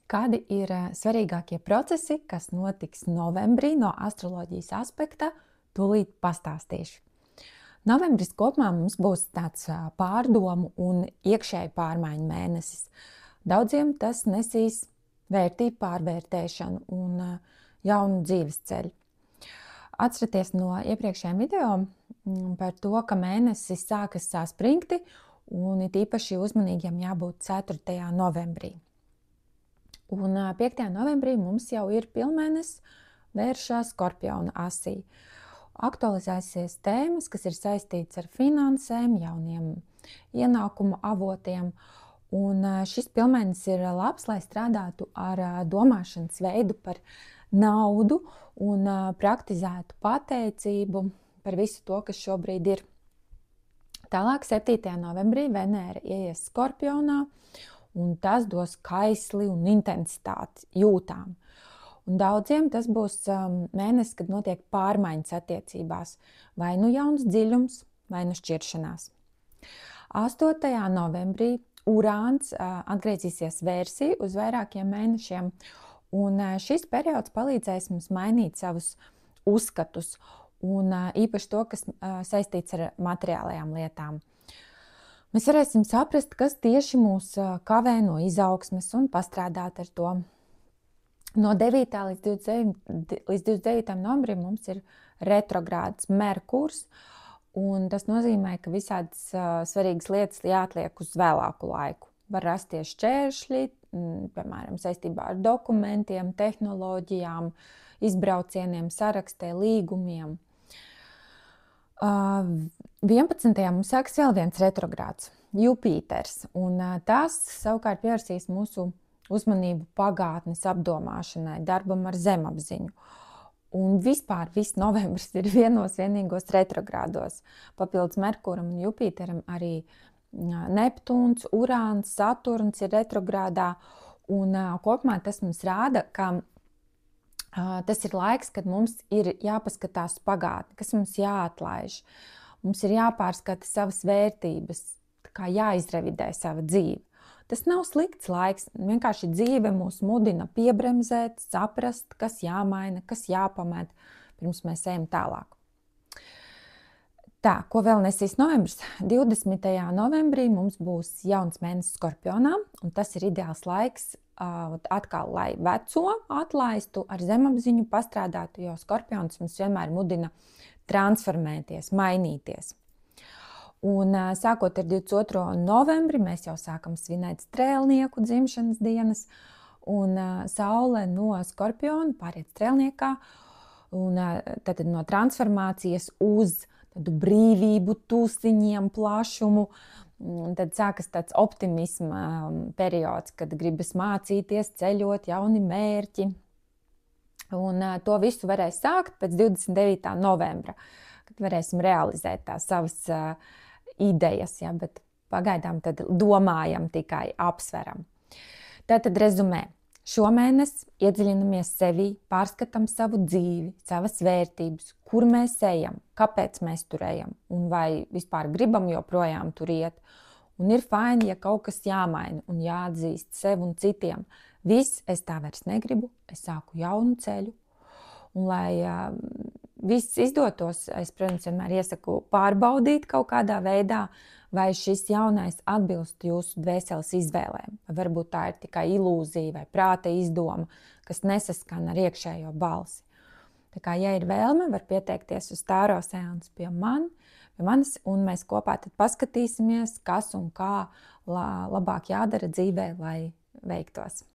Kādi ir svarīgākie procesi, kas notiks novembrī no astroloģijas aspekta, tūlīt pastāstīšu. Novembris kopumā mums būs tāds pārdomu un iekšēju pārmaiņu mēnesis. Daudziem tas nesīs vērtību pārvērtēšanu un jaunu dzīves ceļu. Atcerieties no iepriekšējiem video par to, ka mēnesis sākas saspringti un it īpaši uzmanīgiem jābūt 4. novembrī. Un 5. novembrī mums jau ir pilnmēnesis vēršā Skorpiona asī. Aktualizēsies tēmas, kas ir saistītas ar finansēm, jauniem ienākumu avotiem. Un šis pilnmēnesis ir labs, lai strādātu ar domāšanas veidu par naudu un praktizētu pateicību par visu to, kas šobrīd ir. Tālāk 7. novembrī Venēra ieies Skorpionā, un tas dos kaisli un intensitāti jūtām. Un daudziem tas būs mēnesis, kad notiek pārmaiņas attiecībās, vai nu jauns dziļums, vai nu šķiršanās. 8. novembrī Urāns atgriezīsies Vērsī uz vairākiem mēnešiem, un šis periods palīdzēs mums mainīt savus uzskatus, un īpaši to, kas saistīts ar materiālajām lietām. Mēs varēsim saprast, kas tieši mūs kavē no izaugsmes un pastrādāt ar to. No 9. līdz 29. novembrim mums ir retrogrāds Merkurs, un tas nozīmē, ka visādas svarīgas lietas jāatliek uz vēlāku laiku. Var rasties šķēršļi, piemēram, saistībā ar dokumentiem, tehnoloģijām, izbraucieniem, sarakstē, līgumiem. 11. mums sāks vēl viens retrogrāds, Jupiters, un tas savukārt pievērsīs mūsu uzmanību pagātnes apdomāšanai, darbam ar zemapziņu. Un vispār viss novembris ir vienīgos retrogrādos. Papildus Merkuram un Jupiteram arī Neptūns, Urāns, Saturns ir retrogrādā, un kopumā tas mums rāda, ka tas ir laiks, kad mums ir jāpaskatās pagātni, kas mums jāatlaiž. Mums ir jāpārskata savas vērtības, kā jāizrevidē sava dzīve. Tas nav slikts laiks, vienkārši dzīve mūs mudina piebremzēt, saprast, kas jāmaina, kas jāpamet, pirms mēs ejam tālāk. Tā, ko vēl nesīs novembris? 20. novembrī mums būs jauns mēnesis Skorpionā, un tas ir ideāls laiks atkal, lai veco atlaistu, ar zemapziņu pastrādātu, jo Skorpions mums vienmēr mudina transformēties, mainīties. Un sākot ar 22. novembri mēs jau sākam svinēt strēlnieku dzimšanas dienas, un Saule no Skorpiona pāriet strēlniekā, un tad no transformācijas uz tādu brīvību, tūsiņiem, plašumu. Un tad sākas tāds optimisma periods, kad gribas mācīties, ceļot, jauni mērķi. Un to visu varēs sākt pēc 29. novembra, kad varēsim realizēt tās savas idejas, ja, bet pagaidām tad domājam, tikai apsveram. Tātad rezumē. Šomēnes iedziļinamies sevī, pārskatām savu dzīvi, savas vērtības, kur mēs ejam, kāpēc mēs tur ejam un vai vispār gribam joprojām tur iet. Un ir faini, ja kaut kas jāmaina un jāatzīst sev un citiem. Viss, es tā vairs negribu, es sāku jaunu ceļu. Un lai viss izdotos, es, protams, vienmēr iesaku pārbaudīt kaut kādā veidā, vai šis jaunais atbilst jūsu dvēseles izvēlēm. Varbūt tā ir tikai ilūzija vai prāta izdoma, kas nesaskan ar iekšējo balsi. Tā kā, ja ir vēlme, var pieteikties uz tāro seansu pie manis, un mēs kopā tad paskatīsimies, kas un kā labāk jādara dzīvē, lai veiktos.